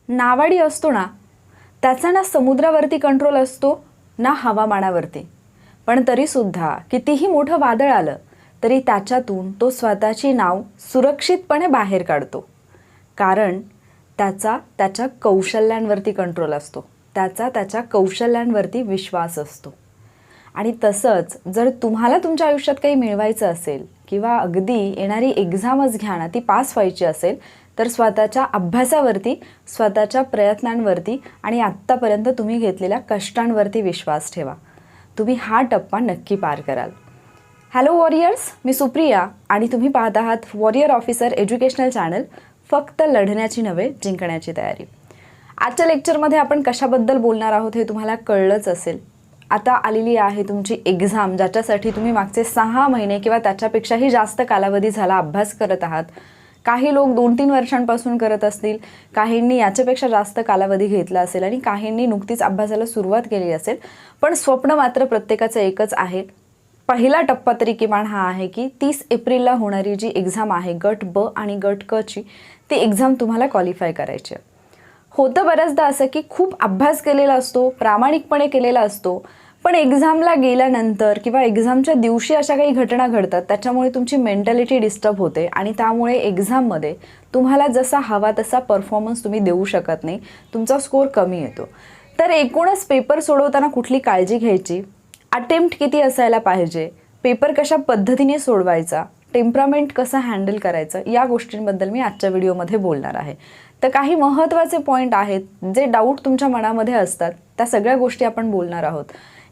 नावाडी असतो ना, त्याचा ना समुद्रावरती कंट्रोल असतो ना हवामानावरती. पण तरीसुद्धा कितीही मोठं वादळ आलं तरी त्याच्यातून तो स्वतःची नाव सुरक्षितपणे बाहेर काढतो. कारण त्याच्या कौशल्यांवरती कंट्रोल असतो, त्याच्या कौशल्यांवरती विश्वास असतो. आणि तसंच जर तुम्हाला तुमच्या आयुष्यात काही मिळवायचं असेल किंवा अगदी येणारी एक्झामच घ्या ना, ती पास व्हायची असेल, तर स्वतःच्या अभ्यासावरती, स्वतःच्या प्रयत्नांवरती आणि आत्तापर्यंत तुम्ही घेतलेल्या कष्टांवरती विश्वास ठेवा. तुम्ही हा टप्पा नक्की पार कराल. हॅलो वॉरियर्स, मी सुप्रिया आणि तुम्ही पाहत आहात वॉरियर ऑफिसर एज्युकेशनल चॅनल. फक्त लढण्याची नव्हे, जिंकण्याची तयारी. आजच्या लेक्चरमध्ये आपण कशाबद्दल बोलणार आहोत हे तुम्हाला कळलंच असेल. आता आलेली आहे तुमची एक्झाम, ज्याच्यासाठी तुम्ही मागचे 6 महिने किंवा त्याच्यापेक्षाही जास्त कालावधी झाला अभ्यास करत आहात. काही लोक 2-3 वर्षांपासून करत असतील, काहींनी याच्यापेक्षा जास्त कालावधी घेतला असेल आणि काहींनी नुकतीच अभ्यासाला सुरुवात केली असेल. पण स्वप्न मात्र प्रत्येकाचं एकच आहे. पहिला टप्पा तरी किमान हा आहे की 30 एप्रिलला होणारी जी एक्झाम आहे गट ब आणि गट क ची, ती एक्झाम तुम्हाला क्वालिफाय करायची आहे. होतं बऱ्याचदा असं की खूप अभ्यास केलेला असतो, प्रामाणिकपणे केलेला असतो, पण एक्झामला गेल्यानंतर किंवा एक्झामच्या दिवशी अशा काही घटना घडतात, त्याच्यामुळे तुमची मेंटॅलिटी डिस्टर्ब होते आणि त्यामुळे एक्झाममध्ये तुम्हाला जसा हवा तसा परफॉर्मन्स तुम्ही देऊ शकत नाही, तुमचा स्कोर कमी येतो. तर एकूणच पेपर सोडवताना कुठली काळजी घ्यायची, अटेम्प्ट किती असायला पाहिजे, पेपर कशा पद्धतीने सोडवायचा, टेम्परामेंट कसं हँडल करायचं, या गोष्टींबद्दल मी आजच्या व्हिडिओमध्ये बोलणार आहे. तर काही महत्त्वाचे पॉईंट आहेत जे डाऊट तुमच्या मनामध्ये असतात, त्या सगळ्या गोष्टी आपण बोलणार आहोत.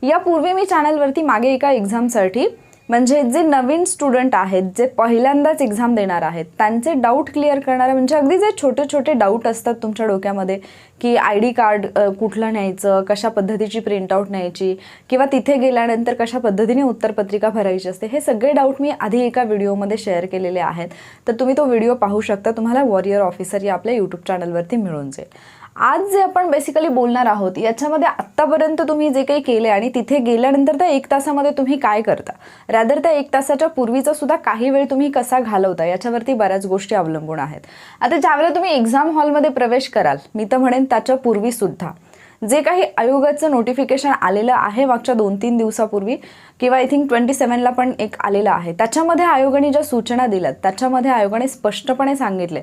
यापूर्वी मी चॅनलवरती मागे एका एक्झामसाठी, म्हणजे जे नवीन स्टुडंट आहेत, जे पहिल्यांदाच एक्झाम देणार आहेत, त्यांचे डाऊट क्लिअर करणारे, म्हणजे अगदी जे छोटे छोटे डाऊट असतात तुमच्या डोक्यामध्ये की ID कार्ड कुठलं न्यायचं, कशा पद्धतीची प्रिंटआउट न्यायची किंवा तिथे गेल्यानंतर कशा पद्धतीने उत्तरपत्रिका भरायची असते, हे सगळे डाऊट मी आधी एका व्हिडिओमध्ये शेअर केलेले आहेत. तर तुम्ही तो व्हिडिओ पाहू शकता, तुम्हाला वॉरियर ऑफिसर या आपल्या यूट्यूब चॅनलवरती मिळून जाईल. आज जे आपण बेसिकली बोलणार आहोत याच्यामध्ये आत्तापर्यंत तुम्ही जे काही केले आणि तिथे गेल्यानंतर त्या 1 तासामध्ये तुम्ही काय करता, रॅदर त्या 1 तासाच्या पूर्वीचा सुद्धा काही वेळ तुम्ही कसा घालवता, याच्यावरती बऱ्याच गोष्टी अवलंबून आहेत. आता ज्यावेळेला तुम्ही एक्झाम हॉलमध्ये प्रवेश कराल, मी तर म्हणेन त्याच्या पूर्वीसुद्धा जे काही आयोगाचं नोटिफिकेशन आलेलं आहे मागच्या 2-3 दिवसापूर्वी किंवा आय थिंक 27ला पण एक आलेलं आहे, त्याच्यामध्ये आयोगाने ज्या सूचना दिल्यात त्याच्यामध्ये आयोगाने स्पष्टपणे सांगितले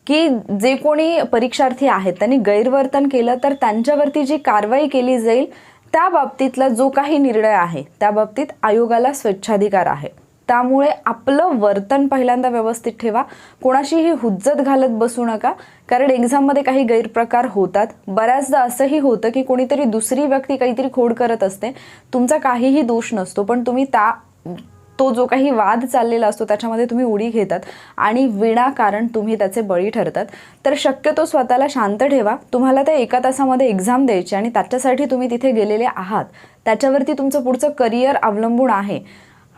की जे कोणी परीक्षार्थी आहेत त्यांनी गैरवर्तन केलं तर त्यांच्यावरती जी कारवाई केली जाईल, त्या बाबतीतला जो काही निर्णय आहे त्या बाबतीत आयोगाला स्वेच्छाधिकार आहे. त्यामुळे आपलं वर्तन पहिल्यांदा व्यवस्थित ठेवा, कोणाशीही हुज्जत घालत बसू नका, कारण एक्झाममध्ये काही गैरप्रकार होतात. बऱ्याचदा असंही होतं की कोणीतरी दुसरी व्यक्ती काहीतरी खोड करत असते, तुमचा काहीही दोष नसतो, पण तुम्ही तो जो काही वाद चाललेला असतो त्याच्यामध्ये तुम्ही उडी घेतात आणि विनाकारण तुम्ही त्याचे बळी ठरतात. तर शक्यतो स्वतःला शांत ठेवा. तुम्हाला त्या 1 तासामध्ये एक्झाम द्यायची आणि त्याच्यासाठी तुम्ही तिथे गेलेले आहात, त्याच्यावरती तुमचं पुढचं करिअर अवलंबून आहे,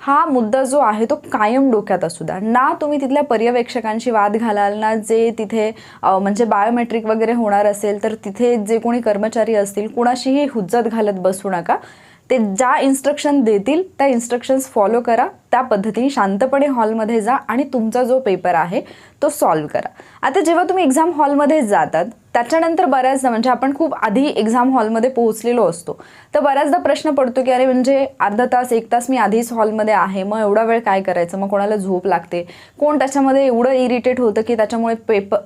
हा मुद्दा जो आहे तो कायम डोक्यात असू द्या. ना तुम्ही तिथल्या पर्यवेक्षकांशी वाद घालाल, ना जे तिथे म्हणजे बायोमेट्रिक वगैरे होणार असेल तर तिथे जे कोणी कर्मचारी असतील कुणाशीही हुज्जत घालत बसू नका. ते ज्या इन्स्ट्रक्शन देतील त्या इन्स्ट्रक्शन्स फॉलो करा, त्या पद्धतीने शांतपणे हॉलमध्ये जा आणि तुमचा जो पेपर आहे तो सॉल्व करा. आता जेव्हा तुम्ही एक्झाम हॉलमध्ये जातात त्याच्यानंतर बऱ्याचदा, म्हणजे आपण खूप आधी एक्झाम हॉलमध्ये पोहोचलेलो असतो, तर बऱ्याचदा प्रश्न पडतो की अरे म्हणजे अर्धा तास 1 तास मी आधीच हॉलमध्ये आहे, मग एवढा वेळ काय करायचं, मग कोणाला झोप लागते, कोण त्याच्यामध्ये एवढं इरिटेट होतं की त्याच्यामुळे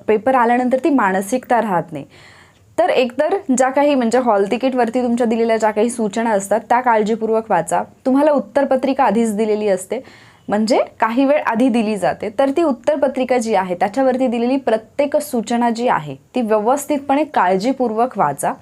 पेपर आल्यानंतर ती मानसिकता राहत नाही. तर एकतर ज्या काही म्हणजे हॉल तिकीटवरती तुमच्या दिलेल्या ज्या काही सूचना असतात त्या काळजीपूर्वक वाचा. तुम्हाला उत्तरपत्रिका आधीच दिलेली असते, म्हणजे काही वेळ आधी दिली जाते, तर ती उत्तरपत्रिका जी आहे त्याच्यावरती दिलेली प्रत्येक सूचना जी आहे ती व्यवस्थितपणे काळजीपूर्वक वाचा,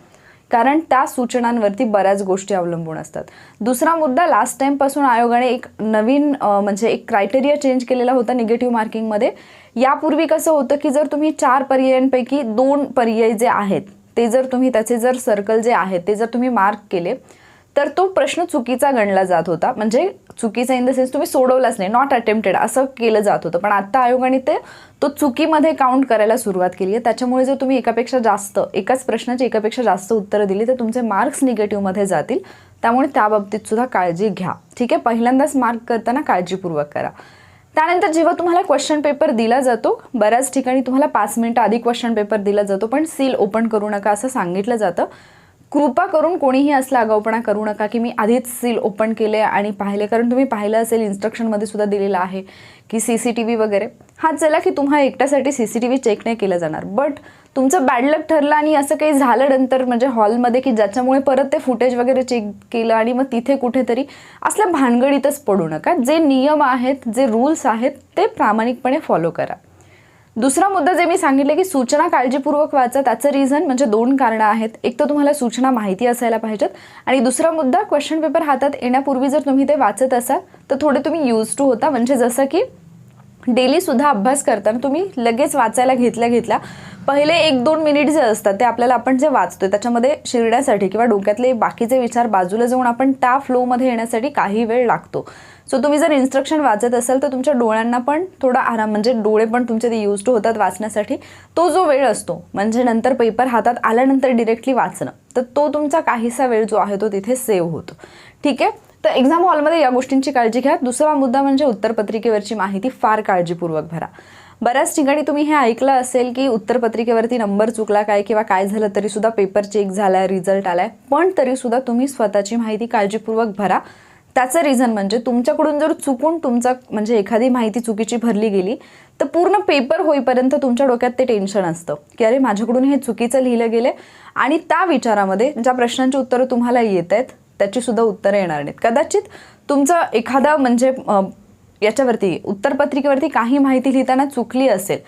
कारण त्या सूचनांवरती बऱ्याच गोष्टी अवलंबून असतात. दुसरा मुद्दा, लास्ट टाईमपासून आयोगाने एक नवीन म्हणजे एक क्रायटेरिया चेंज केलेला होता निगेटिव्ह मार्किंगमध्ये. यापूर्वी कसं होतं की जर तुम्ही 4 पर्यायांपैकी 2 पर्याय जे आहेत ते जर तुम्ही त्याचे जर सर्कल जे आहेत ते जर तुम्ही मार्क केले तर तो प्रश्न चुकीचा गणला जात होता, म्हणजे चुकीचा इन द सेन्स तुम्ही सोडवलाच नाही, नॉट अटेम्प्टेड असं केलं जात होतं. पण आता आयोगाने तो चुकीमध्ये काउंट करायला सुरुवात केली आहे. त्याच्यामुळे जर तुम्ही एकाच प्रश्नाची एकापेक्षा जास्त उत्तरं दिली तर तुमचे मार्क्स निगेटिव्हमध्ये जातील. त्यामुळे त्या बाबतीत सुद्धा काळजी घ्या, ठीक आहे. पहिल्यांदाच मार्क करताना काळजीपूर्वक करा. त्यानंतर जेव्हा तुम्हाला क्वेश्चन पेपर दिला जातो, बऱ्याच ठिकाणी तुम्हाला 5 मिनिटं आधी क्वेश्चन पेपर दिला जातो, पण सील ओपन करू नका असं सांगितलं जातं. कृपा करून कोणीही असला आगाऊपणा करू नका की मी आधीच सील ओपन केले आणि पाहिले, कारण तुम्ही पाहिलं असेल इन्स्ट्रक्शनमध्ये सुद्धा दिलेलं आहे की CCTV वगैरे. हा चला की तुम्हाला एकट्यासाठी CCTV चेक नाही केलं जाणार, बट तुमचं बॅड लक ठरलं आणि असं काही झालं नंतर म्हणजे हॉलमध्ये की ज्याच्यामुळे परत ते फुटेज वगैरे चेक केलं आणि मग तिथे कुठेतरी असल्या भानगडीतच पडू नका. जे नियम आहेत, जे रूल्स आहेत ते प्रामाणिकपणे फॉलो करा. दुसरा मुद्दा जे मी सांगितले की सूचना काळजीपूर्वक वाचा, त्याचं रिझन म्हणजे 2 कारणं आहेत. एक तर तुम्हाला सूचना माहिती असायला पाहिजेत आणि दुसरा मुद्दा क्वेश्चन पेपर हातात येण्यापूर्वी जर तुम्ही ते वाचत असाल तर थोडे तुम्ही यूज टू होता. म्हणजे जसं की डेली सुद्धा अभ्यास करताना तुम्ही लगेच वाचायला घेतल्या पहिले 1-2 मिनिट जे असतात ते आपल्याला आपण जे वाचतोय त्याच्यामध्ये शिरण्यासाठी किंवा डोक्यातले बाकीचे विचार बाजूला जाऊन आपण त्या फ्लोमध्ये येण्यासाठी काही वेळ लागतो. सो तुम्ही जर इन्स्ट्रक्शन वाचत असाल तर तुमच्या डोळ्यांना पण थोडा आराम, म्हणजे डोळे पण तुमचे ते यूज टू होतात वाचण्यासाठी. तो जो वेळ असतो म्हणजे नंतर पेपर हातात आल्यानंतर डिरेक्टली वाचणं, तर तो तुमचा काहीसा वेळ जो आहे तो तिथे सेव्ह होतो. ठीक आहे, तर एक्झाम हॉलमध्ये या गोष्टींची काळजी घ्या. दुसरा मुद्दा म्हणजे उत्तरपत्रिकेवरची माहिती फार काळजीपूर्वक भरा. बऱ्याच ठिकाणी तुम्ही हे ऐकलं असेल की उत्तरपत्रिकेवरती नंबर चुकला काय किंवा काय झालं तरी सुद्धा पेपर चेक झालाय, रिझल्ट आलाय, पण तरी सुद्धा तुम्ही स्वतःची माहिती काळजीपूर्वक भरा. त्याचं रिझन म्हणजे तुमच्याकडून जर चुकून तुमचा म्हणजे एखादी माहिती चुकीची भरली गेली तर पूर्ण पेपर होईपर्यंत तुमच्या डोक्यात ते टेन्शन असतं की अरे माझ्याकडून हे चुकीचं लिहिलं गेलं आणि त्या विचारामध्ये ज्या प्रश्नांची उत्तरं तुम्हाला येत आहेत त्याची सुद्धा उत्तरं येणार नाहीत. कदाचित तुमचं एखादा म्हणजे याच्यावरती उत्तरपत्रिकेवरती काही माहिती लिहिताना चुकली असेल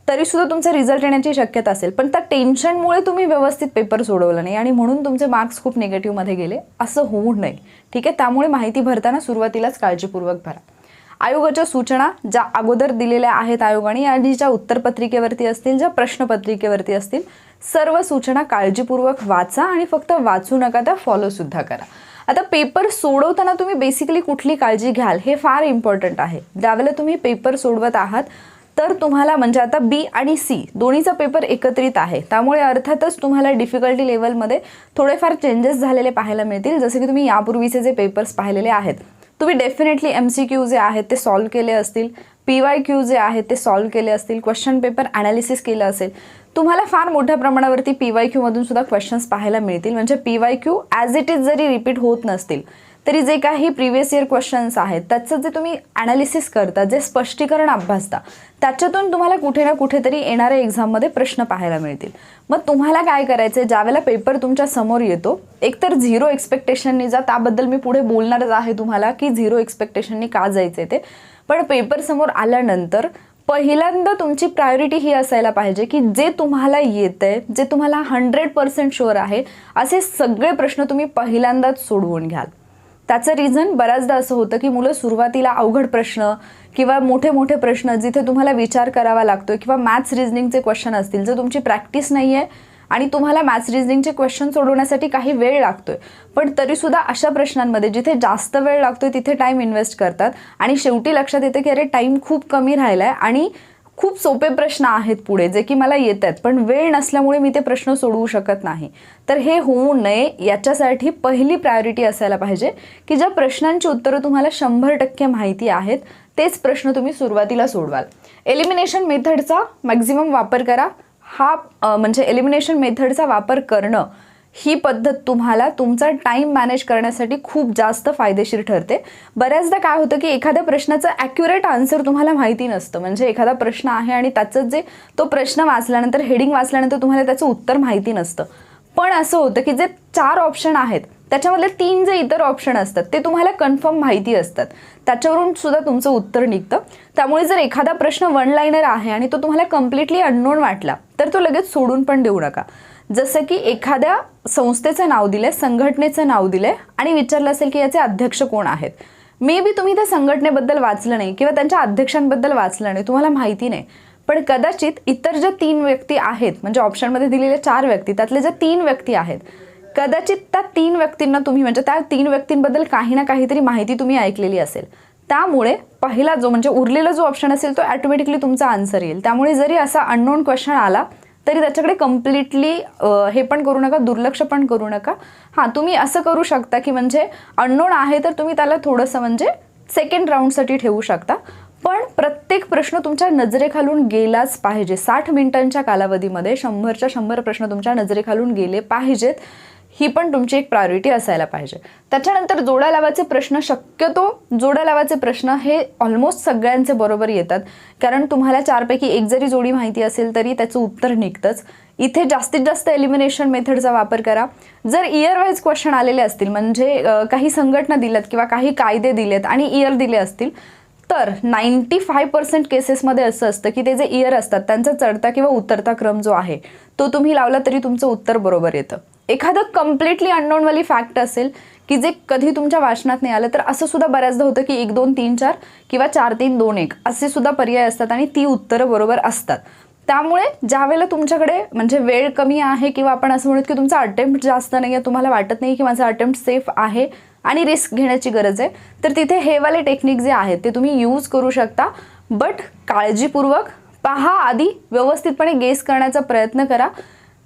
तरी सुद्धा तुमचा रिझल्ट येण्याची शक्यता असेल, पण त्या टेन्शनमुळे तुम्ही व्यवस्थित पेपर सोडवला नाही आणि म्हणून तुमचे मार्क्स खूप निगेटिव्हमध्ये गेले, असं होऊ नये. ठीक आहे, त्यामुळे माहिती भरताना सुरुवातीलाच काळजीपूर्वक भरा. आयोगाच्या सूचना ज्या अगोदर दिलेल्या आहेत आयोगाने आणि ज्या उत्तरपत्रिकेवरती असतील, ज्या प्रश्नपत्रिकेवरती असतील, सर्व सूचना काळजीपूर्वक वाचा आणि फक्त वाचू नका, त्या फॉलो सुद्धा करा. आता पेपर सोडवताना तुम्ही बेसिकली कुठली काळजी घ्याल हे फार इम्पॉर्टंट आहे. ज्यावेळेला तुम्ही पेपर सोडवत आहात तर तुम्हाला म्हणजे आता B आणि C दोन्हीचा पेपर एकत्रित आहे, त्यामुळे अर्थातच तुम्हाला डिफिकल्टी लेवलमध्ये थोडेफार चेंजेस झालेले पाहायला मिळतील. जसे की तुम्ही यापूर्वीचे जे पेपर्स पाहिलेले आहेत तुम्ही डेफिनेटली MCQ जे आहेत ते सॉल्व्ह केले असतील, PYQ जे आहेत ते सॉल्व्ह केले असतील, क्वेश्चन पेपर ॲनालिसिस केलं असेल. तुम्हाला फार मोठ्या प्रमाणावरती PYQ मधून सुद्धा क्वेश्चन्स पाहायला मिळतील. म्हणजे PYQ ॲज इट इज जरी रिपीट होत नसतील तरी जे काही प्रिव्हियस इयर क्वेश्चन्स आहेत त्याचं जे तुम्ही ॲनालिसिस करता, जे स्पष्टीकरण अभ्यासता, त्याच्यातून तुम्हाला कुठे ना कुठेतरी येणाऱ्या एक्झाममध्ये प्रश्न पाहायला मिळतील. मग तुम्हाला काय करायचं आहे, ज्यावेळेला पेपर तुमच्या समोर येतो एकतर 0 एक्सपेक्टेशननी जा, त्याबद्दल मी पुढे बोलणारच आहे तुम्हाला की 0 एक्सपेक्टेशननी का जायचं ते. पण पेपर समोर आल्यानंतर पहिल्यांदा तुमची प्रायोरिटी ही असायला पाहिजे की जे तुम्हाला येतंय, जे तुम्हाला 100% शुअर आहे असे सगळे प्रश्न तुम्ही पहिल्यांदाच सोडवून घ्याल. त्याचं रिझन बऱ्याचदा असं होतं की मुलं सुरुवातीला अवघड प्रश्न किंवा मोठे मोठे प्रश्न जिथे तुम्हाला विचार करावा लागतो किंवा मॅथ्स रिझनिंगचे क्वेश्चन असतील, जर तुमची प्रॅक्टिस नाही आहे आणि तुम्हाला मॅथ्स रिझनिंगचे क्वेश्चन सोडवण्यासाठी काही वेळ लागतोय, पण तरीसुद्धा अशा प्रश्नांमध्ये जिथे जास्त वेळ लागतोय तिथे टाईम इन्व्हेस्ट करतात आणि शेवटी लक्षात येतं की अरे टाईम खूप कमी राहिला आहे आणि खूप सोपे प्रश्न आहेत पुढे जे की मला येत आहेत, पण वेळ नसल्यामुळे मी ते प्रश्न सोडवू शकत नाही. तर हे होऊ नये याच्यासाठी पहिली प्रायोरिटी असायला पाहिजे की ज्या प्रश्नांची उत्तरं तुम्हाला 100% माहिती आहेत तेच प्रश्न तुम्ही सुरुवातीला सोडवाल. एलिमिनेशन मेथडचा मॅक्झिमम वापर करा. हा म्हणजे एलिमिनेशन मेथडचा वापर करणं ही पद्धत तुम्हाला तुमचा टाईम मॅनेज करण्यासाठी खूप जास्त फायदेशीर ठरते. बऱ्याचदा काय होतं की एखाद्या प्रश्नाचं ॲक्युरेट आन्सर तुम्हाला माहिती नसतं. म्हणजे एखादा प्रश्न आहे आणि त्याचं जे तो प्रश्न वाचल्यानंतर हेडिंग वाचल्यानंतर तुम्हाला त्याचं उत्तर माहिती नसतं. पण असं होतं की जे 4 ऑप्शन आहेत त्याच्यामधले 3 जे इतर ऑप्शन असतात ते तुम्हाला कन्फर्म माहिती असतात, त्याच्यावरून सुद्धा तुमचं उत्तर निघतं. त्यामुळे जर एखादा प्रश्न 1 लाइनर आहे आणि तो तुम्हाला कम्प्लिटली अननोन वाटला तर तो लगेच सोडून पण देऊ नका. जसं की एखाद्या संस्थेचं नाव दिलंय, संघटनेचं नाव दिलंय आणि विचारलं असेल की याचे अध्यक्ष कोण आहेत. मे बी तुम्ही त्या संघटनेबद्दल वाचलं नाही किंवा त्यांच्या अध्यक्षांबद्दल वाचलं नाही, तुम्हाला माहिती नाही, पण कदाचित इतर ज्या 3 व्यक्ती आहेत म्हणजे ऑप्शनमध्ये दिलेले 4 व्यक्ती त्यातले ज्या 3 व्यक्ती आहेत कदाचित त्या 3 व्यक्तींना तुम्ही म्हणजे त्या 3 व्यक्तींबद्दल काही ना काहीतरी माहिती तुम्ही ऐकलेली असेल. त्यामुळे पहिला जो म्हणजे उरलेला जो ऑप्शन असेल तो ऑटोमॅटिकली तुमचा आन्सर येईल. त्यामुळे जरी असा अननोन क्वेश्चन आला तरी त्याच्याकडे कम्प्लिटली हे पण करू नका, दुर्लक्ष पण करू नका. हां, तुम्ही असं करू शकता की म्हणजे अननोन आहे तर तुम्ही त्याला थोडंसं म्हणजे सेकंड राऊंडसाठी ठेवू शकता, पण प्रत्येक प्रश्न तुमच्या नजरेखालून गेलाच पाहिजे. 60 मिनिटांच्या कालावधीमध्ये 100च्या 100 प्रश्न तुमच्या नजरेखालून गेले पाहिजेत. ही पण तुमची एक प्रायोरिटी असायला पाहिजे. त्याच्यानंतर जोड्या लावाचे प्रश्न, शक्यतो जोड्या लावाचे प्रश्न हे ऑलमोस्ट सगळ्यांचे बरोबर येतात, कारण तुम्हाला 4 पैकी 1 जरी जोडी माहिती असेल तरी त्याचं उत्तर निघतंच. इथे जास्तीत जास्त एलिमिनेशन मेथडचा वापर करा. जर इयर वाईज क्वेश्चन आलेले असतील, म्हणजे काही संघटना दिल्यात किंवा काही कायदे दिलेत आणि इयर दिले असतील, तर 95% केसेसमध्ये असं असतं की ते जे इयर असतात त्यांचा चढता किंवा उतरता क्रम जो आहे तो तुम्ही लावला तरी तुमचं उत्तर बरोबर येतं. एखादं कम्प्लिटली अननोनवाली फॅक्ट असेल की जे कधी तुमच्या वाचनात नाही आलं, तर असं सुद्धा बऱ्याचदा होतं की 1 2 3 4 किंवा 4 3 2 1 असे सुद्धा पर्याय असतात आणि ती उत्तरं बरोबर असतात. त्यामुळे ज्यावेळेला तुमच्याकडे म्हणजे वेळ कमी आहे किंवा आपण असं म्हणत की तुमचा अटेम्प्ट जास्त नाही आहे, तुम्हाला वाटत नाही की माझा अटेम्प्ट सेफ आहे आणि रिस्क घेण्याची गरज आहे, तर तिथे हे वाले टेक्निक जे आहेत ते तुम्ही यूज करू शकता. बट काळजीपूर्वक पहा, आधी व्यवस्थितपणे गेस करण्याचा प्रयत्न करा.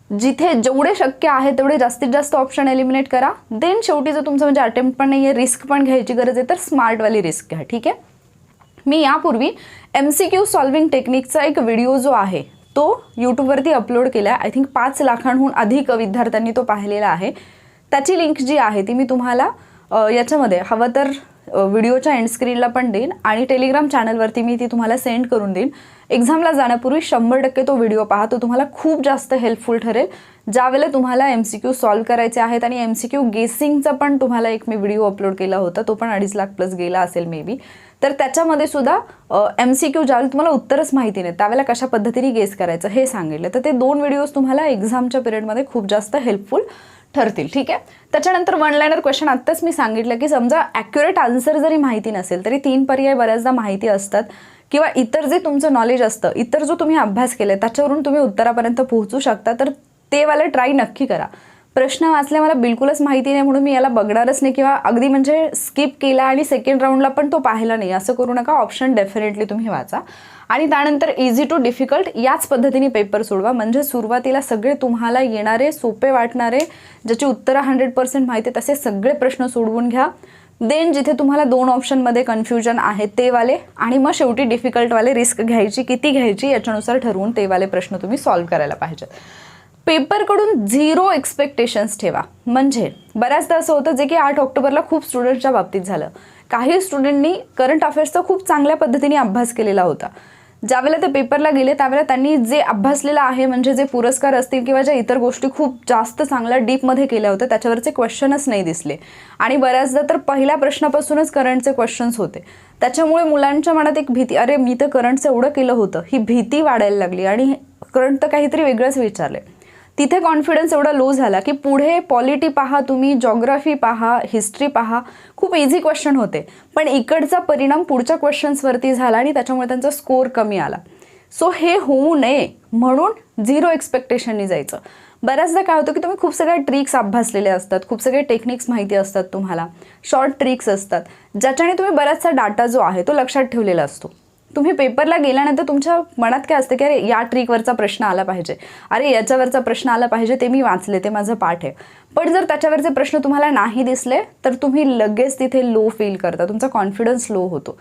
जिथे जेवढे शक्य आहे तेवढे जास्तीत जास्त ऑप्शन एलिमिनेट करा. देन शेवटी जर तुमचं म्हणजे अटेम्प्ट पण नाही आहे, रिस्क पण घ्यायची गरज आहे, तर स्मार्टवाली रिस्क घ्या. ठीक आहे. मी यापूर्वी MCQ सॉल्विंग टेक्निकचा एक व्हिडिओ जो आहे तो यूट्यूबवरती अपलोड केला. आय थिंक 5 लाखांहून अधिक विद्यार्थ्यांनी तो पाहिलेला आहे. त्याची लिंक जी आहे ती मी तुम्हाला याच्यामध्ये हवं तर व्हिडिओच्या एंड स्क्रीनला पण देईन आणि टेलिग्राम चॅनलवरती मी ती तुम्हाला सेंड करून देईन. एक्झामला जाण्यापूर्वी 100% तो व्हिडिओ पहा, तो तुम्हाला खूप जास्त हेल्पफुल ठरेल. ज्यावेळेला तुम्हाला MCQ सॉल्व करायचे आहेत आणि MCQ गेसिंगचा पण तुम्हाला एक मी व्हिडिओ अपलोड केला होता, तो पण 2.5 लाख प्लस गेला असेल मे बी. तर त्याच्यामध्ये सुद्धा MCQ ज्यावेळेला तुम्हाला उत्तरच माहिती नाही त्यावेळेला कशा पद्धतीने गेस करायचं हे सांगितलं. तर ते 2 व्हिडिओज तुम्हाला एक्झामच्या पिरियडमध्ये खूप जास्त हेल्पफुल ठरतील. ठीक आहे. त्याच्यानंतर 1 लाइनर क्वेश्चन आत्ताच मी सांगितलं की समजा ॲक्युरेट आन्सर जरी माहिती नसेल तरी 3 पर्याय बऱ्याचदा माहिती असतात किंवा इतर जे तुमचं नॉलेज असतं, इतर जो तुम्ही अभ्यास केलाय त्याच्यावरून तुम्ही उत्तरापर्यंत पोहोचू शकता. तर ते वाला ट्राय नक्की करा. प्रश्न वाचले मला बिलकुलच माहिती नाही म्हणून मी याला बघणारच नाही किंवा अगदी म्हणजे स्किप केला आणि सेकंड राऊंडला पण तो पाहिला नाही असं करू नका. ऑप्शन डेफिनेटली तुम्ही वाचा आणि त्यानंतर इझी टू डिफिकल्ट याच पद्धतीने पेपर सोडवा. म्हणजे सुरुवातीला सगळे तुम्हाला येणारे सोपे वाटणारे ज्याची उत्तरं 100% माहिती आहे तसे सगळे प्रश्न सोडवून घ्या. देन जिथे तुम्हाला 2 ऑप्शनमध्ये कन्फ्युजन आहे ते वाले आणि मग शेवटी डिफिकल्टवाले रिस्क घ्यायची किती घ्यायची याच्यानुसार ठरवून ते वाले प्रश्न तुम्ही सॉल्व्ह करायला पाहिजेत. पेपरकडून 0 एक्सपेक्टेशन्स ठेवा. म्हणजे बऱ्याचदा असं होतं जे की 8 ऑक्टोबरला खूप स्टुडंटच्या बाबतीत झालं. काही स्टुडंटनी करंट अफेअर्सचा खूप चांगल्या पद्धतीने अभ्यास केलेला होता. ज्यावेळेला ते पेपरला गेले त्यावेळेला त्यांनी जे अभ्यासलेलं आहे म्हणजे जे पुरस्कार असतील किंवा ज्या इतर गोष्टी खूप जास्त चांगल्या डीपमध्ये केल्या होत्या त्याच्यावरचे क्वेश्चनच नाही दिसले आणि बऱ्याचदा तर पहिल्या प्रश्नापासूनच करंटचे क्वेश्चन्स होते. त्याच्यामुळे मुलांच्या मनात एक भीती, अरे मी तर करंटचं एवढं केलं होतं, ही भीती वाढायला लागली आणि करंट तर काहीतरी वेगळंच विचारले. तिथे कॉन्फिडन्स एवढा लो झाला की पुढे पॉलिटी पहा तुम्ही, जॉग्राफी पहा, हिस्ट्री पहा, खूप इझी क्वेश्चन होते पण इकडचा परिणाम पुढच्या क्वेश्चन्सवरती झाला आणि त्याच्यामुळे त्यांचा स्कोर कमी आला. सो हे होऊ नये म्हणून 0 एक्सपेक्टेशननी जायचं. बऱ्याचदा काय होतं की तुम्ही खूप सगळ्या ट्रिक्स अभ्यासलेले असतात, खूप सगळे टेक्निक्स माहिती असतात, तुम्हाला शॉर्ट ट्रिक्स असतात ज्याच्याने तुम्ही बराचसा डाटा जो आहे तो लक्षात ठेवलेला असतो. तुम्ही पेपरला गेल्यानंतर तुमच्या मनात काय असतं की अरे या ट्रिकवरचा प्रश्न आला पाहिजे, अरे याच्यावरचा प्रश्न आला पाहिजे, ते मी वाचले, ते माझं पाठ आहे. पण जर त्याच्यावरचे प्रश्न तुम्हाला नाही दिसले तर तुम्ही लगेच तिथे लो फील करता, तुमचा कॉन्फिडन्स लो होतो.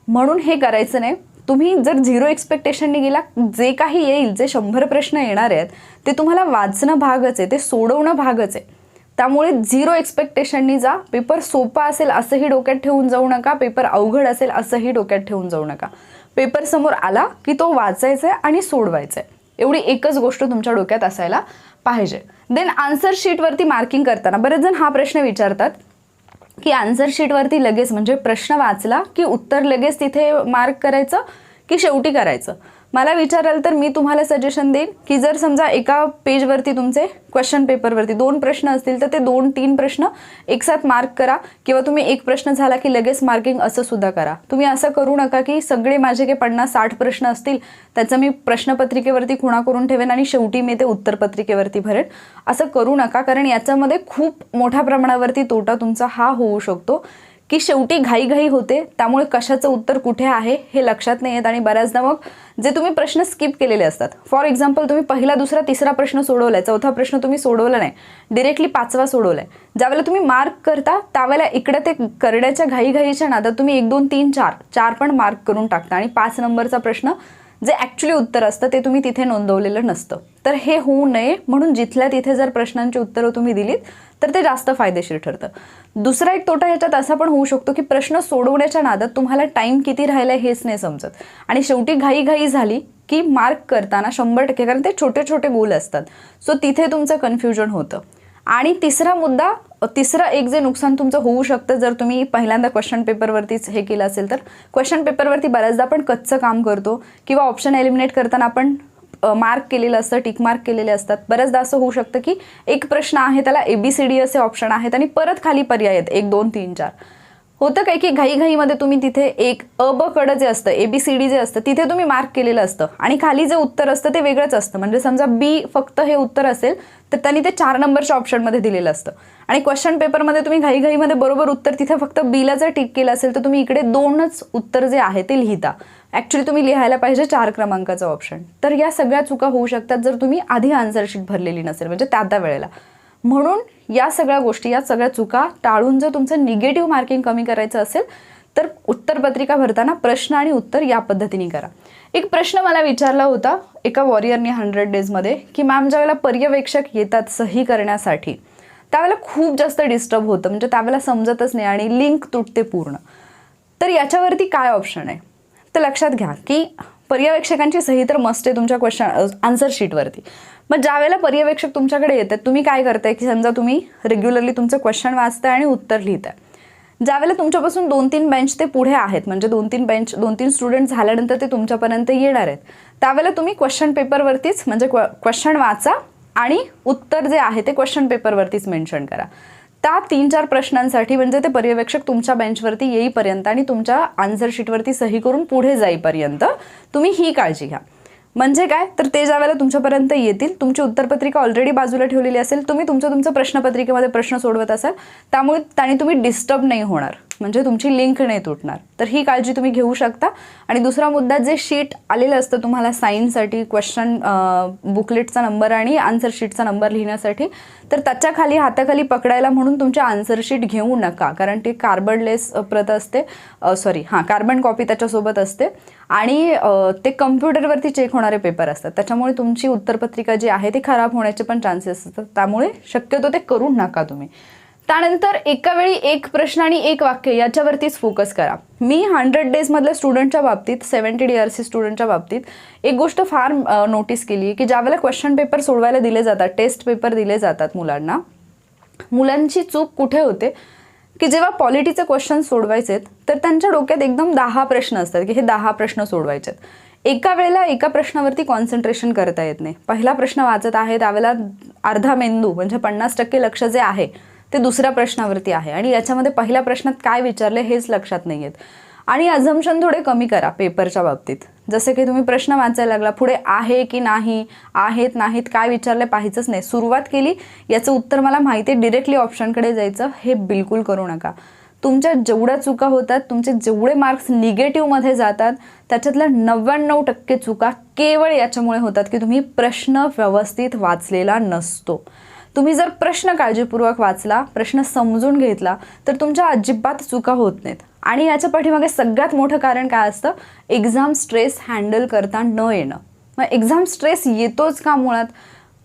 म्हणून हे करायचं नाही. तुम्ही जर 0 एक्सपेक्टेशननी गेला, जे काही येईल, जे 100 प्रश्न येणार आहेत ते तुम्हाला वाचणं भागच आहे, ते सोडवणं भागच आहे. त्यामुळे 0 एक्सपेक्टेशननी जा. पेपर सोपा असेल असंही डोक्यात ठेवून जाऊ नका, पेपर अवघड असेल असंही डोक्यात ठेवून जाऊ नका. पेपर समोर आला की तो वाचायचा आहे आणि सोडवायचा आहे, एवढी एकच गोष्ट तुमच्या डोक्यात असायला पाहिजे. देन आन्सर शीटवरती मार्किंग करताना बरेच जण हा प्रश्न विचारतात की आन्सर शीटवरती लगेच म्हणजे प्रश्न वाचला की उत्तर लगेच तिथे मार्क करायचं की शेवटी करायचं. मला विचाराल तर मी तुम्हाला सजेशन देईन की जर समजा एका पेजवरती तुमचे क्वेश्चन पेपरवरती 2 प्रश्न असतील तर ते 2-3 प्रश्न एकसाथ मार्क करा किंवा तुम्ही एक प्रश्न झाला की लगेच मार्किंग असं सुद्धा करा. तुम्ही असं करू नका की सगळे माझे काही 50-60 प्रश्न असतील त्याचं मी प्रश्नपत्रिकेवरती खुणा करून ठेवेन आणि शेवटी मी ते उत्तरपत्रिकेवरती भरेन. असं करू नका, कारण याच्यामध्ये खूप मोठ्या प्रमाणावरती तोटा तुमचा हा होऊ शकतो की शेवटी घाईघाई होते, त्यामुळे कशाचं उत्तर कुठे आहे हे लक्षात नाही येत आणि बऱ्याचदा मग जे तुम्ही प्रश्न स्किप केलेले असतात, फॉर एक्झाम्पल तुम्ही पहिला, दुसरा, तिसरा प्रश्न सोडवलाय, चौथा प्रश्न तुम्ही सोडवला नाही, डिरेक्टली 5वा सोडवलाय, ज्यावेळेला तुम्ही मार्क करता त्यावेळेला इकडे ते करण्याच्या घाईघाईच्या नादात तुम्ही 1 2 3 4 पण मार्क करून टाकता आणि 5 नंबरचा प्रश्न जे ॲक्च्युली उत्तर असतं ते तुम्ही तिथे नोंदवलेलं नसतं. तर हे होऊ नये म्हणून जिथल्या तिथे जर प्रश्नांची उत्तरं तुम्ही दिलीत तर ते जास्त फायदेशीर ठरतं. दुसरा एक तोटा ह्याच्यात असा पण होऊ शकतो की प्रश्न सोडवण्याच्या नादात तुम्हाला टाईम किती राहिला हेच नाही समजत आणि शेवटी घाईघाई झाली की मार्क करताना 100%, कारण ते छोटे छोटे गोल असतात, सो तिथे तुमचं कन्फ्युजन होतं. आणि तिसरा मुद्दा, तिसरं एक जे नुकसान तुमचं होऊ शकतं जर तुम्ही पहिल्यांदा क्वेश्चन पेपरवरतीच हे केलं असेल, तर क्वेश्चन पेपरवरती बऱ्याचदा आपण कच्चं काम करतो किंवा ऑप्शन एलिमिनेट करताना आपण मार्क केलेलं असतं, टिक मार्क केलेले असतात. बऱ्याचदा असं होऊ शकतं की एक प्रश्न आहे त्याला ABCD असे ऑप्शन आहेत आणि परत खाली पर्याय आहेत 1 2 3 4. होतं काय की घाईघाईमध्ये तुम्ही तिथे एक ब कडं जे असतं, ABCD जे असतं तिथे तुम्ही मार्क केलेलं असतं आणि खाली जे उत्तर असतं ते वेगळंच असतं. म्हणजे समजा B फक्त हे उत्तर असेल तर त्यांनी ते 4 नंबरच्या ऑप्शनमध्ये दिलेलं असतं आणि क्वेश्चन पेपरमध्ये तुम्ही घाईघाईमध्ये बरोबर उत्तर तिथे फक्त Bला जर टिक केलं असेल तर तुम्ही इकडे 2च उत्तर जे आहे ते लिहिता. ॲक्च्युली तुम्ही लिहायला पाहिजे 4 क्रमांकाचं ऑप्शन. तर या सगळ्या चुका होऊ शकतात जर तुम्ही आधी आन्सर शीट भरलेली नसेल, म्हणजे त्या वेळेला. म्हणून या सगळ्या गोष्टी, या सगळ्या चुका टाळून जर तुमचं निगेटिव्ह मार्किंग कमी करायचं असेल तर उत्तरपत्रिका भरताना प्रश्न आणि उत्तर या पद्धतीने करा. एक प्रश्न मला विचारला होता एका वॉरियरने 100 डेजमध्ये की मॅम ज्यावेळेला पर्यवेक्षक येतात सही करण्यासाठी त्यावेळेला खूप जास्त डिस्टर्ब होतं, म्हणजे त्यावेळेला समजतच नाही आणि लिंक तुटते पूर्ण. तर याच्यावरती काय ऑप्शन आहे तर लक्षात घ्या की पर्यवेक्षकांची सही तर मस्ट आहे तुमच्या क्वेश्चन आन्सर शीटवरती. मग ज्यावेळेला पर्यवेक्षक तुमच्याकडे येतात तुम्ही काय करताय की समजा तुम्ही रेग्युलरली तुमचं क्वेश्चन वाचताय आणि उत्तर लिहिताय. ज्यावेळेला तुमच्यापासून 2-3 बेंच ते पुढे आहेत, म्हणजे 2-3 स्टुडंट झाल्यानंतर ते तुमच्यापर्यंत येणार आहेत, त्यावेळेला तुम्ही क्वेश्चन पेपरवरतीच म्हणजे क्वेश्चन वाचा आणि उत्तर जे आहे ते क्वेश्चन पेपरवरतीच मेन्शन करा. त्या 3-4 प्रश्नांसाठी म्हणजे ते पर्यवेक्षक तुमच्या बेंचवरती येईपर्यंत आणि तुमच्या आन्सर शीटवरती सही करून पुढे जाईपर्यंत तुम्ही ही काळजी घ्या. म्हणजे काय तर ते ज्यावेळेला तुमच्यापर्यंत येतील तुमची उत्तरपत्रिका ऑलरेडी बाजूला ठेवलेली असेल, तुम्ही तुमचं प्रश्नपत्रिकेमध्ये प्रश्न सोडवत असाल, त्यामुळे त्याने तुम्ही डिस्टर्ब नाही होणार, म्हणजे तुमची लिंक नाही तुटणार. तर ही काळजी तुम्ही घेऊ शकता. आणि दुसरा मुद्दा, जे शीट आलेलं असतं तुम्हाला साईनसाठी क्वेश्चन बुकलेटचा नंबर आणि आन्सर शीटचा नंबर लिहिण्यासाठी, तर त्याच्या खाली हाताखाली पकडायला म्हणून तुमच्या आन्सर शीट घेऊ नका, कारण ते कार्बनलेस प्रत असते, कार्बन कॉपी त्याच्यासोबत असते आणि ते कम्प्युटरवरती चेक होणारे पेपर असतात, त्याच्यामुळे तुमची उत्तरपत्रिका जी आहे ती खराब होण्याचे पण चान्सेस असतात. त्यामुळे शक्यतो ते करू नका तुम्ही. त्यानंतर एका वेळी एक प्रश्न आणि एक वाक्य याच्यावरतीच फोकस करा. मी 100 डेजमधल्या स्टुडंटच्या बाबतीत, 70 DRC स्टुडंटच्या बाबतीत एक गोष्ट फार नोटीस केली आहे की ज्यावेळेला क्वेश्चन पेपर सोडवायला दिले जातात, टेस्ट पेपर दिले जातात मुलांना, मुलांची चूक कुठे होते की जेव्हा पॉलिटीचे क्वेश्चन सोडवायचे तर त्यांच्या डोक्यात एकदम 10 प्रश्न असतात की हे 10 प्रश्न सोडवायचे. एका वेळेला एका प्रश्नावरती कॉन्सन्ट्रेशन करता येत नाही. पहिला प्रश्न वाचत आहे त्यावेळेला अर्धा मेंदू म्हणजे 50% लक्ष जे आहे ते दुसऱ्या प्रश्नावरती आहे आणि याच्यामध्ये पहिल्या प्रश्नात काय विचारले हेच लक्षात नाही येत. आणि अझम्पशन थोडे कमी करा पेपरच्या बाबतीत. जसे की तुम्ही प्रश्न वाचायला लागला, पुढे आहे की नाही, आहेत नाहीत काय विचारले पाहायचंच नाही. सुरुवात केली, याचं उत्तर मला माहिती आहे, डिरेक्टली ऑप्शनकडे जायचं, हे बिलकुल करू नका. तुमच्या जेवढ्या चुका होतात, तुमचे जेवढे मार्क्स निगेटिव्हमध्ये जातात त्याच्यातल्या 99% चुका केवळ याच्यामुळे होतात की तुम्ही प्रश्न व्यवस्थित वाचलेला नसतो. तुम्ही जर प्रश्न काळजीपूर्वक वाचला, प्रश्न समजून घेतला तर तुमच्या अजिबात चुका होत नाहीत. आणि याच्या पाठीमागे सगळ्यात मोठं कारण काय असतं, एक्झाम स्ट्रेस हँडल करता न येणं. मग एक्झाम स्ट्रेस येतोच का मुळात,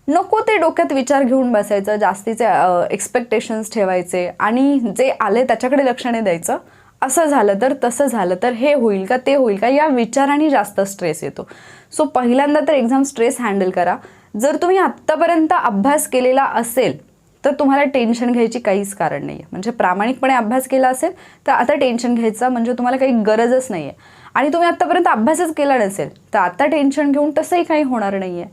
नको ते डोक्यात विचार घेऊन बसायचं, जास्तीचे एक्सपेक्टेशन्स ठेवायचे आणि जे आले त्याच्याकडे लक्ष नाही द्यायचं. असं झालं तर, तसं झालं तर, हे होईल का ते होईल का, या विचाराने जास्त स्ट्रेस येतो. सो पहिल्यांदा तर एक्झाम स्ट्रेस हँडल करा. जर तुम्ही आत्तापर्यंत अभ्यास केलेला असेल तर तुम्हाला टेन्शन घ्यायची काहीच कारण नाही आहे. म्हणजे प्रामाणिकपणे अभ्यास केला असेल तर आता टेन्शन घ्यायचं म्हणजे तुम्हाला काही गरजच नाही आहे. आणि तुम्ही आत्तापर्यंत अभ्यासच केला नसेल तर आता टेन्शन घेऊन तसंही काही होणार नाही आहे.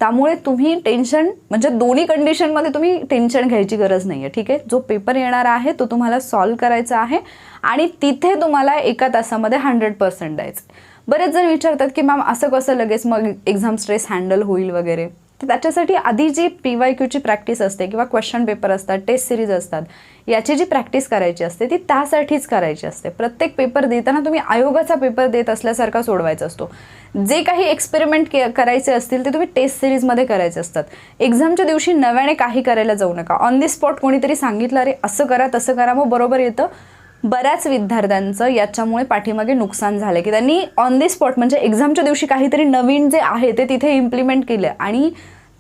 त्यामुळे तुम्ही टेन्शन म्हणजे दोन्ही कंडिशनमध्ये तुम्ही टेन्शन घ्यायची गरज नाही आहे. ठीक आहे, जो पेपर येणार आहे तो तुम्हाला सॉल्व करायचा आहे आणि तिथे तुम्हाला 1 तासामध्ये 100% द्यायचं. बरेच जण विचारतात की मॅम असं कसं लगेच मग एक्झाम स्ट्रेस हँडल होईल वगैरे. तर त्याच्यासाठी आधी जी PYQची प्रॅक्टिस असते किंवा क्वेश्चन पेपर असतात, टेस्ट सिरीज असतात, याची जी प्रॅक्टिस करायची असते ती त्यासाठीच करायची असते. प्रत्येक पेपर देताना तुम्ही आयोगाचा पेपर देत असल्यासारखा सोडवायचा असतो. जे काही एक्सपेरिमेंट करायचे असतील ते तुम्ही टेस्ट सिरीजमध्ये करायचे असतात. एक्झामच्या दिवशी नव्याने काही करायला जाऊ नका. ऑन दी स्पॉट कोणीतरी सांगितलं अरे असं करा तसं करा मग बरोबर येतं. बऱ्याच विद्यार्थ्यांचं याच्यामुळे पाठीमागे नुकसान झालं की त्यांनी ऑन दी स्पॉट म्हणजे एक्झामच्या दिवशी काहीतरी नवीन जे आहे ते तिथे इम्प्लिमेंट केलं आणि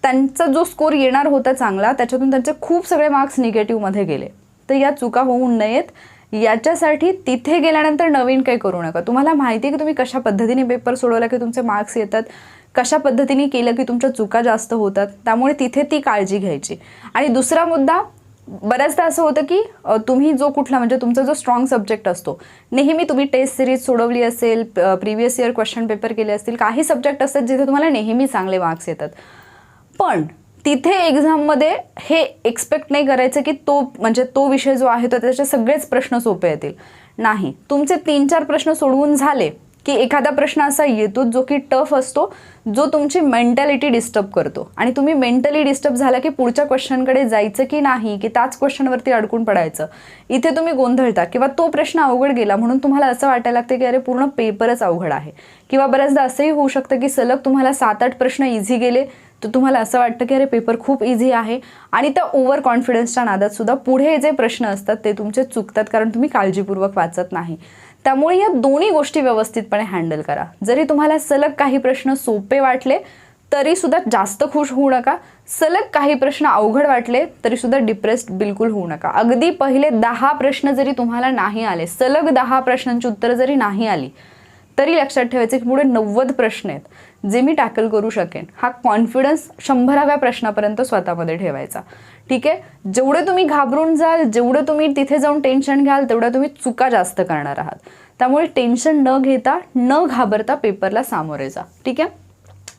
त्यांचा जो स्कोर येणार होता चांगला त्याच्यातून त्यांचे खूप सगळे मार्क्स निगेटिव्हमध्ये गेले. तर या चुका होऊ नयेत याच्यासाठी तिथे गेल्यानंतर नवीन काही करू नका. तुम्हाला माहिती आहे की तुम्ही कशा पद्धतीने पेपर सोडवला की तुमचे मार्क्स येतात, कशा पद्धतीने केलं की तुमच्या चुका जास्त होतात, त्यामुळे तिथे ती काळजी घ्यायची. आणि दुसरा मुद्दा, बऱ्याचदा असं होतं की तुम्ही जो कुठला म्हणजे तुमचा जो स्ट्रॉंग सब्जेक्ट असतो, नेहमी तुम्ही टेस्ट सिरीज सोडवली असेल, प्रिव्हियस इयर क्वेश्चन पेपर केले असतील, काही सब्जेक्ट असतात जिथे तुम्हाला नेहमी चांगले मार्क्स येतात, पण तिथे एक्झाममध्ये हे एक्सपेक्ट नाही करायचं की तो विषय जो आहे तो त्याचे सगळेच प्रश्न सोपे येतील. नाही, तुमचे 3-4 प्रश्न सोडवून झाले की एखादा प्रश्न असा येतो जो की टफ असतो, जो तुमची मेंटॅलिटी डिस्टर्ब करतो आणि तुम्ही मेंटली डिस्टर्ब झाला की पुढच्या क्वेश्चनकडे जायचं की नाही, की त्याच क्वेश्चनवरती अडकून पडायचं, इथे तुम्ही गोंधळता किंवा तो प्रश्न अवघड गेला म्हणून तुम्हाला असं वाटायला लागतं की अरे पूर्ण पेपरच अवघड आहे. किंवा बऱ्याचदा असंही होऊ शकतं की सलग तुम्हाला 7-8 प्रश्न इझी गेले तर तुम्हाला असं वाटतं की अरे पेपर खूप इझी आहे आणि त्या ओव्हर कॉन्फिडन्सच्या नादात सुद्धा पुढे जे प्रश्न असतात ते तुमचे चुकतात कारण तुम्ही काळजीपूर्वक वाचत नाही. त्यामुळे या दोन्ही गोष्टी व्यवस्थितपणे हँडल करा. जरी तुम्हाला सलग काही प्रश्न सोपे वाटले तरी सुद्धा जास्त खुश होऊ नका. सलग काही प्रश्न अवघड वाटले तरी सुद्धा डिप्रेस्ड बिलकुल होऊ नका. अगदी पहिले 10 प्रश्न जरी तुम्हाला नाही आले, सलग 10 प्रश्नांची उत्तरं जरी नाही आली तरी लक्षात ठेवायचं की पुढे 90 प्रश्न आहेत जे मी टॅकल करू शकेन. हा कॉन्फिडन्स 100व्या प्रश्नापर्यंत स्वतःमध्ये ठेवायचा. ठीक आहे, जेवढे तुम्ही घाबरून जाल, जेवढं तुम्ही तिथे जाऊन टेन्शन घ्याल तेवढ्या तुम्ही चुका जास्त करणार आहात. त्यामुळे टेन्शन न घेता न घाबरता पेपरला सामोरे जा. ठीक आहे.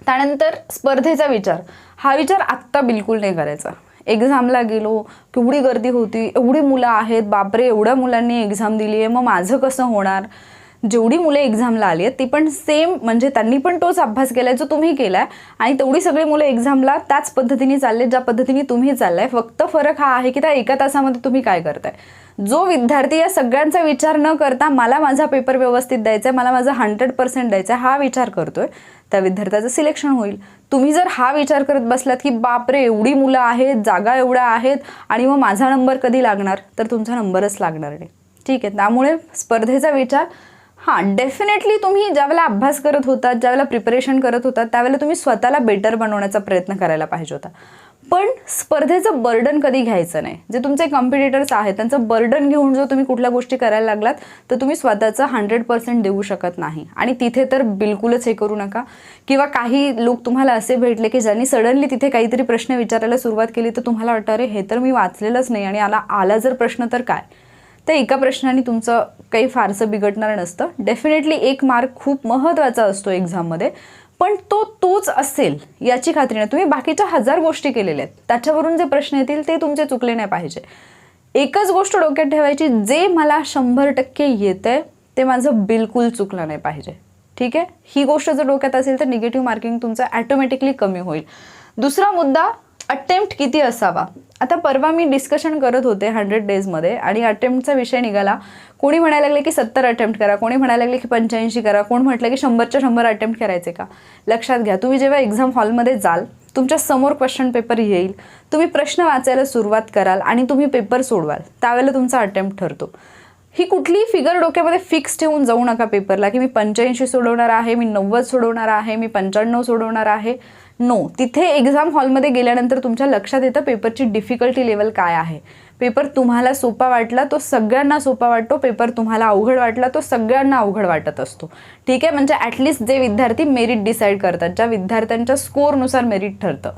त्यानंतर स्पर्धेचा विचार, हा विचार आत्ता बिलकुल नाही करायचा. एक्झामला गेलो, केवढी गर्दी होती, एवढी मुलं आहेत, बापरे एवढ्या मुलांनी एक्झाम दिली आहे, मग माझं कसं होणार. जेवढी मुलं एक्झामला आली आहेत ती पण सेम म्हणजे त्यांनी पण तोच अभ्यास केलाय जो तुम्ही केलाय आणि तेवढी सगळी मुलं एक्झामला त्याच पद्धतीने चालले ज्या पद्धतीने तुम्ही चाललाय. फक्त फरक हा आहे की त्या 1 तासामध्ये तुम्ही काय करताय. जो विद्यार्थी या सगळ्यांचा विचार न करता मला माझा पेपर व्यवस्थित द्यायचा आहे, मला माझा 100% द्यायचा आहे हा विचार करतोय, त्या विद्यार्थ्याचं सिलेक्शन होईल. तुम्ही जर हा विचार करत बसलात की बापरे एवढी मुलं आहेत, जागा एवढ्या आहेत आणि मग माझा नंबर कधी लागणार, तर तुमचा नंबरच लागणार नाही. ठीक आहे. त्यामुळे स्पर्धेचा विचार डेफिनेटली तुम्ही ज्यावेळेला अभ्यास करत होतात, ज्यावेळेला प्रिपरेशन करत होतात त्यावेळेला तुम्ही स्वतःला बेटर बनवण्याचा प्रयत्न करायला पाहिजे होता. पण स्पर्धेचं बर्डन कधी घ्यायचं नाही. जे तुमचे कॉम्पिटिटर्स आहेत त्यांचं बर्डन घेऊन जर तुम्ही कुठल्या गोष्टी करायला लागलात तर तुम्ही स्वतःचं 100% देऊ शकत नाही आणि तिथे तर बिलकुलच हे करू नका. किंवा काही लोक तुम्हाला असे भेटले की ज्यांनी सडनली तिथे काहीतरी प्रश्न विचारायला सुरुवात केली तर तुम्हाला वाटतं अरे हे तर मी वाचलेलंच नाही आणि आला जर प्रश्न तर काय. तर एका प्रश्नाने तुमचं काही फारसं बिघडणार नसतं. डेफिनेटली 1 मार्क खूप महत्त्वाचा असतो एक्झाममध्ये, पण तोच असेल याची खात्री नाही. तुम्ही बाकीच्या 1000 गोष्टी केलेल्या आहेत, त्याच्यावरून जे प्रश्न येतील ते तुमचे चुकले नाही पाहिजे. एकच गोष्ट डोक्यात ठेवायची, जे मला 100% येतंय ते माझं बिलकुल चुकलं नाही पाहिजे. ठीक आहे. ही गोष्ट जर डोक्यात असेल तर निगेटिव्ह मार्किंग तुमचं ॲटोमॅटिकली कमी होईल. दुसरा मुद्दा, अटेम्प्ट किती असावा. आता परवा मी डिस्कशन करत होते 100 डेजमध्ये आणि अटेम्प्टचा विषय निघाला. कोणी म्हणायला लागले की 70 अटेम्प्ट करा, कोणी म्हणायला लागले की 85 करा, कोण म्हटलं की 100च्या 100 अटेम्प्ट करायचे का. लक्षात घ्या, तुम्ही जेव्हा एक्झाम हॉलमध्ये जाल तुमच्या समोर क्वेश्चन पेपर येईल, तुम्ही प्रश्न वाचायला सुरुवात कराल आणि तुम्ही पेपर सोडवाल, त्यावेळेला तुमचा अटेम्प्ट ठरतो. ही कुठलीही फिगर डोक्यामध्ये फिक्स ठेवून जाऊ नका पेपरला की मी 85 सोडवणार आहे, मी 90 सोडवणार आहे, मी 95 सोडवणार आहे. नो, तिथे एक्झाम हॉलमध्ये गेल्यानंतर तुमच्या लक्षात येतं पेपरची डिफिकल्टी लेवल काय आहे. पेपर तुम्हाला सोपा वाटला तो सगळ्यांना सोपा वाटतो, पेपर तुम्हाला अवघड वाटला तो सगळ्यांना अवघड वाटत असतो. ठीक आहे. म्हणजे ॲटलिस्ट जे विद्यार्थी मेरिट डिसाईड करतात, ज्या विद्यार्थ्यांच्या स्कोअरनुसार मेरिट ठरतं,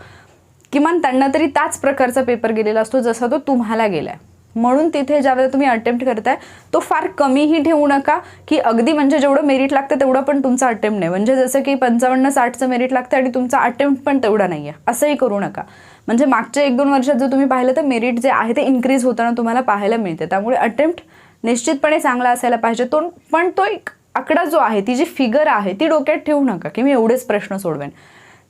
किमान त्यांना तरी त्याच प्रकारचा पेपर गेलेला असतो जसा तो तुम्हाला गेला आहे. म्हणून तिथे ज्यावेळेला तुम्ही अटेम्प्ट करताय तो फार कमीही ठेवू नका की अगदी म्हणजे जेवढं मेरिट लागतं तेवढं पण तुमचा अटेम्प्ट नाही. म्हणजे जसं की 55-60चं मेरिट लागतं आणि तुमचा अटेम्प्ट पण तेवढा नाही आहे, असंही करू नका. म्हणजे मागच्या 1-2 वर्षात जर तुम्ही पाहिलं तर मेरिट जे आहे ते इन्क्रीज होताना तुम्हाला पाहायला मिळते. त्यामुळे अटेम्प्ट निश्चितपणे चांगला असायला पाहिजे. पण तो एक आकडा जो आहे, ती जी फिगर आहे ती डोक्यात ठेवू नका की मी एवढेच प्रश्न सोडवेन.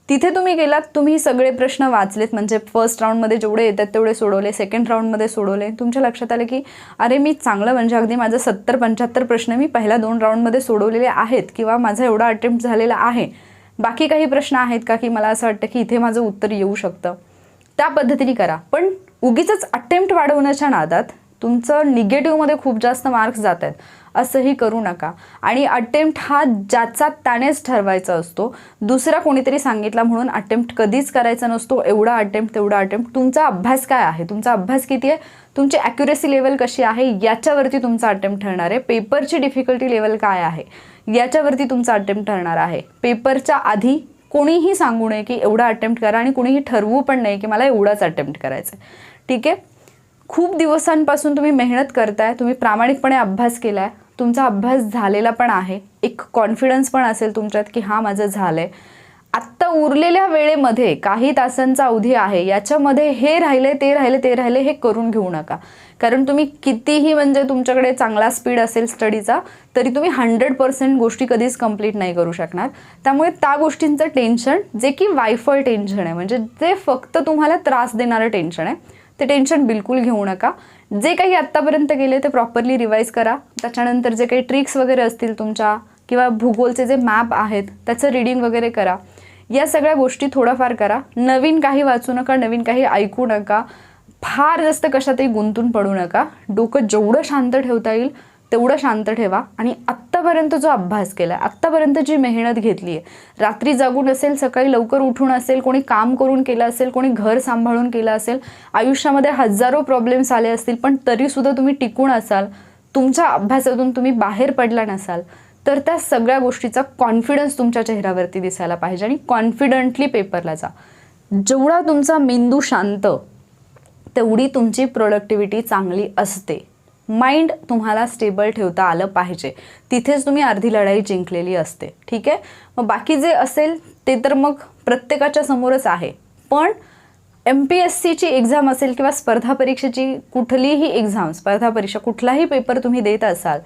तिथे तुम्ही गेलात, तुम्ही सगळे प्रश्न वाचलेत, म्हणजे फर्स्ट राऊंडमध्ये जेवढे येतात तेवढे सोडवले, सेकंड राऊंडमध्ये सोडवले, तुमच्या लक्षात आलं की अरे मी चांगलं म्हणजे अगदी माझं 70-75 प्रश्न मी पहिल्या 2 राऊंडमध्ये सोडवलेले आहेत किंवा माझा एवढा अटेम्प्ट झालेला आहे. बाकी काही प्रश्न आहेत का की मला असं वाटतं की इथे माझं उत्तर येऊ शकतं, त्या पद्धतीने करा. पण उगीचच अटेम्प्ट वाढवण्याच्या नादात तुमचं निगेटिव्हमध्ये खूप जास्त मार्क्स जात आहेत असंही करू नका. आणि अटेम्प्ट हा ज्याचा त्यानेच ठरवायचा असतो. दुसरा कोणीतरी सांगितला म्हणून अटेम्प्ट कधीच करायचा नसतो. एवढा अटेम्प्ट तेवढा अटेम्प्ट. तुमचा अभ्यास काय आहे, तुमचा अभ्यास किती आहे, तुमची ॲक्युरेसी लेवल कशी आहे याच्यावरती तुमचा अटेम्प्ट ठरणार आहे. पेपरची डिफिकल्टी लेवल काय आहे याच्यावरती तुमचा अटेम्प्ट ठरणार आहे. पेपरच्या आधी कोणीही सांगू नये की एवढा अटेम्प्ट करा आणि कोणीही ठरवू पण नाही की मला एवढाच अटेम्प्ट करायचं आहे. ठीक आहे. खूप दिवसांपासून तुम्ही मेहनत करताय, तुम्ही प्रामाणिकपणे अभ्यास केला आहे, तुमचा अभ्यास झालेला पण आहे, एक कॉन्फिडन्स पण असेल तुमच्यात की हां माझं झालं आहे. आत्ता उरलेल्या वेळेमध्ये काही तासांचा अवधी आहे, याच्यामध्ये हे राहिले ते राहिले ते राहिले हे करून घेऊ नका. कारण तुम्ही कितीही म्हणजे तुमच्याकडे चांगला स्पीड असेल स्टडीचा तरी तुम्ही 100% गोष्टी कधीच कंप्लीट नाही करू शकणार. त्यामुळे त्या गोष्टींचं टेन्शन, जे की वायफळ टेन्शन आहे, म्हणजे जे फक्त तुम्हाला त्रास देणारं टेन्शन आहे, ते टेन्शन बिलकुल घेऊ नका. जे काही आत्तापर्यंत गेले ते प्रॉपरली रिवाईज करा. त्याच्यानंतर जे काही ट्रिक्स वगैरे असतील तुमच्या किंवा भूगोलचे जे मॅप आहेत त्याचं रीडिंग वगैरे करा. या सगळ्या गोष्टी थोडाफार करा. नवीन काही वाचू नका, नवीन काही ऐकू नका, फार जास्त कशातही गुंतून पडू नका. डोकं जेवढं शांत ठेवता येईल तेवढं शांत ठेवा. आणि आत्तापर्यंत जो अभ्यास केला आहे, आत्तापर्यंत जी मेहनत घेतली आहे, रात्री जागून असेल, सकाळी लवकर उठून असेल, कोणी काम करून केलं असेल, कोणी घर सांभाळून केलं असेल, आयुष्यामध्ये हजारो प्रॉब्लेम्स आले असतील, पण तरीसुद्धा तुम्ही टिकून असाल, तुमच्या अभ्यासातून तुम्ही बाहेर पडला नसाल, तर त्या सगळ्या गोष्टीचा कॉन्फिडन्स तुमच्या चेहऱ्यावरती दिसायला पाहिजे. आणि कॉन्फिडंटली पेपरला जा. जेवढा तुमचा मेंदू शांत तेवढी तुमची प्रोडक्टिव्हिटी चांगली असते. माइंड तुम्हाला स्टेबल ठेवता आलं पाहिजे, तिथेच तुम्ही अर्धी लढाई जिंकलेली असते. ठीक आहे. मग बाकी जे असेल ते तर मग प्रत्येकाच्या समोरच आहे. पण MPSCची एक्झाम असेल किंवा स्पर्धा परीक्षेची कुठलीही एक्झाम, स्पर्धा परीक्षा कुठलाही पेपर तुम्ही देत असाल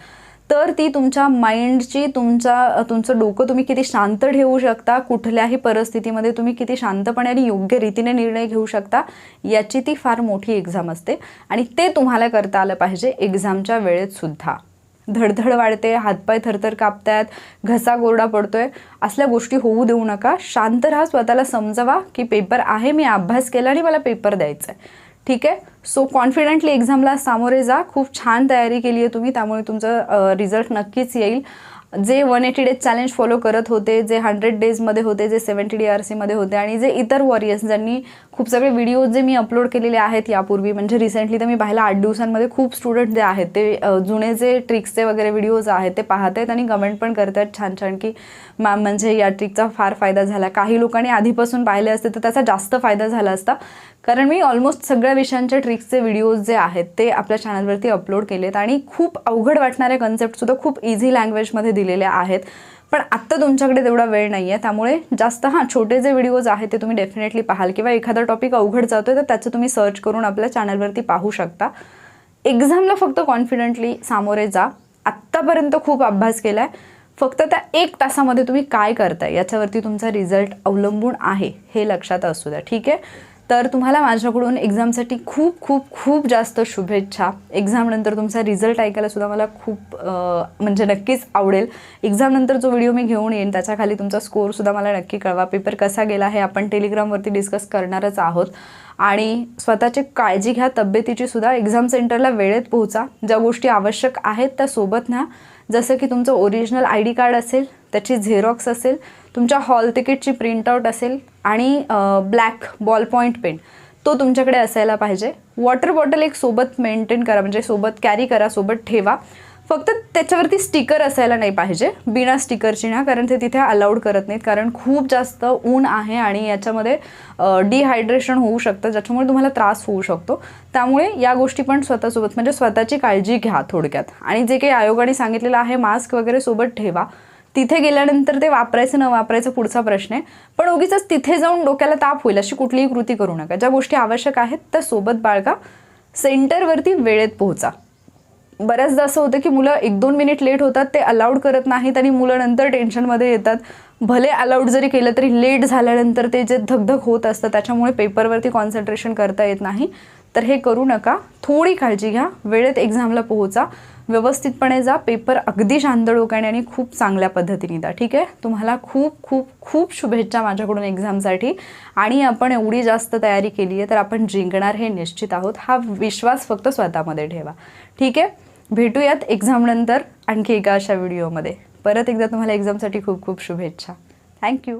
तर ती तुमच्या माइंडची, तुमचं डोकं तुम्ही किती शांत ठेवू शकता, कुठल्याही परिस्थितीमध्ये तुम्ही किती शांतपणे आणि योग्य रीतीने निर्णय घेऊ शकता, याची ती फार मोठी एक्झाम असते. आणि ते तुम्हाला करता आलं पाहिजे एक्झामच्या वेळेत सुद्धा. धडधड वाढते, हातपाय थरथर कापतायत, घसा कोरडा पडतोय, असल्या गोष्टी होऊ देऊ नका. शांत राहा, स्वतःला समजवा की पेपर आहे, मी अभ्यास केला आणि मला पेपर द्यायचा आहे. ठीक आहे. सो कॉन्फिडेंटली एक्झामला सामोरे जा. खूप छान तयारी केली आहे तुम्ही, त्यामुळे तुमचं रिझल्ट नक्कीच येईल. जे 180 डेज चॅलेंज फॉलो करत होते, जे 100 डेजमध्ये होते, जे 70 DRCमध्ये होते, आणि जे इतर वॉरियर्स ज्यांनी खूप सगळे व्हिडिओज जे मी अपलोड केलेले आहेत यापूर्वी, म्हणजे रिसेंटली तर मी पाहिलं 8 दिवसांमध्ये खूप स्टुडंट जे आहेत ते जुने जे ट्रिक्सचे वगैरे व्हिडिओज आहेत ते पाहत आहेत आणि कमेंट पण करत आहेत छान छान की मॅम म्हणजे या ट्रिकचा फार फायदा झाला. काही लोकांनी आधीपासून पाहिले असते तर त्याचा जास्त फायदा झाला असता, कारण मी ऑलमोस्ट सगळ्या विषयांच्या ट्रिक्सचे व्हिडिओज जे आहेत ते आपल्या चॅनलवरती अपलोड केलेत आणि खूप अवघड वाटणाऱ्या कन्सेप्टसुद्धा खूप इझी लँग्वेजमध्ये दिलेल्या आहेत. पण आत्ता तुमच्याकडे तेवढा वेळ नाही आहे, त्यामुळे जास्त छोटे जे व्हिडिओज आहेत ते तुम्ही डेफिनेटली पाहाल, किंवा एखादा टॉपिक अवघड जातोय तर त्याचं तुम्ही सर्च करून आपल्या चॅनलवरती पाहू शकता. एक्झामला फक्त कॉन्फिडेंटली सामोरे जा. आत्तापर्यंत खूप अभ्यास केला आहे, फक्त त्या 1 तासामध्ये तुम्ही काय करताय याच्यावरती तुमचा रिझल्ट अवलंबून आहे, हे लक्षात असू द्या. ठीक आहे. तर तुम्हाला माझ्याकडून एक्झामसाठी खूप खूप खूप जास्त शुभेच्छा. एक्झामनंतर तुमचा रिझल्ट ऐकायला सुद्धा मला खूप म्हणजे नक्कीच आवडेल. एक्झामनंतर जो व्हिडिओ मी घेऊन येईन त्याच्याखाली तुमचा स्कोअरसुद्धा मला नक्की कळवा. पेपर कसा गेला हे आपण टेलिग्रामवरती डिस्कस करणारच आहोत. आणि स्वतःची काळजी घ्या, तब्येतीची सुद्धा. एक्झाम सेंटरला वेळेत पोहोचा. ज्या गोष्टी आवश्यक आहेत त्या सोबत न्या, जसं की तुमचं ओरिजिनल ID कार्ड असेल, त्याची झेरॉक्स असेल, तुमच्या हॉल तिकीटची प्रिंटआउट असेल आणि ब्लॅक बॉल पॉईंट पेन तो तुमच्याकडे असायला पाहिजे. वॉटर बॉटल एक सोबत मेंटेन करा, म्हणजे सोबत कॅरी करा, सोबत ठेवा. फक्त त्याच्यावरती स्टिकर असायला नाही पाहिजे, बिना स्टिकरची ना, कारण ते तिथे अलाउड करत नाहीत, कारण खूप जास्त ऊन आहे आणि याच्यामध्ये डिहायड्रेशन होऊ शकतं, ज्याच्यामुळे तुम्हाला त्रास होऊ शकतो. त्यामुळे या गोष्टी पण स्वतःसोबत, म्हणजे स्वतःची काळजी घ्या थोडक्यात. आणि जे काही आयोगाने सांगितलेलं आहे मास्क वगैरे सोबत ठेवा. तिथे गेल्यानंतर ते वापरायचं न वापरायचं पुढचा प्रश्न आहे, पण उगीच तिथे जाऊन डोक्याला ताप होईल अशी कुठलीही कृती करू नका. ज्या गोष्टी आवश्यक आहेत त्या सोबत बाळगा. सेंटरवरती वेळेत पोहोचा. बऱ्याचदा असं होतं की मुलं 1-2 मिनिट लेट होतात, ते अलाउड करत नाहीत आणि मुलं नंतर टेन्शनमध्ये येतात. भले अलाउड जरी केलं तरी लेट झाल्यानंतर ते जे धगधग होत असतं त्याच्यामुळे पेपरवरती कॉन्सन्ट्रेशन करता येत नाही. तर हे करू नका. थोडी काळजी घ्या, वेळेत एक्झामला पोहोचा, व्यवस्थितपणे जा, पेपर अगदी शांत डोक्याने आणि खूप चांगल्या पद्धतीने द्या. ठीक आहे. तुम्हाला खूप खूप खूप शुभेच्छा माझ्याकडून एक्झामसाठी. आणि आपण एवढी जास्त तयारी केली आहे तर आपण जिंकणार हे निश्चित आहोत. हा विश्वास फक्त स्वतःमध्ये ठेवा. ठीक आहे. भेटूयात एक्झामनंतर आणखी एका अशा व्हिडिओमध्ये. परत एकदा तुम्हाला एक्झामसाठी खूप खूप शुभेच्छा. थँक्यू.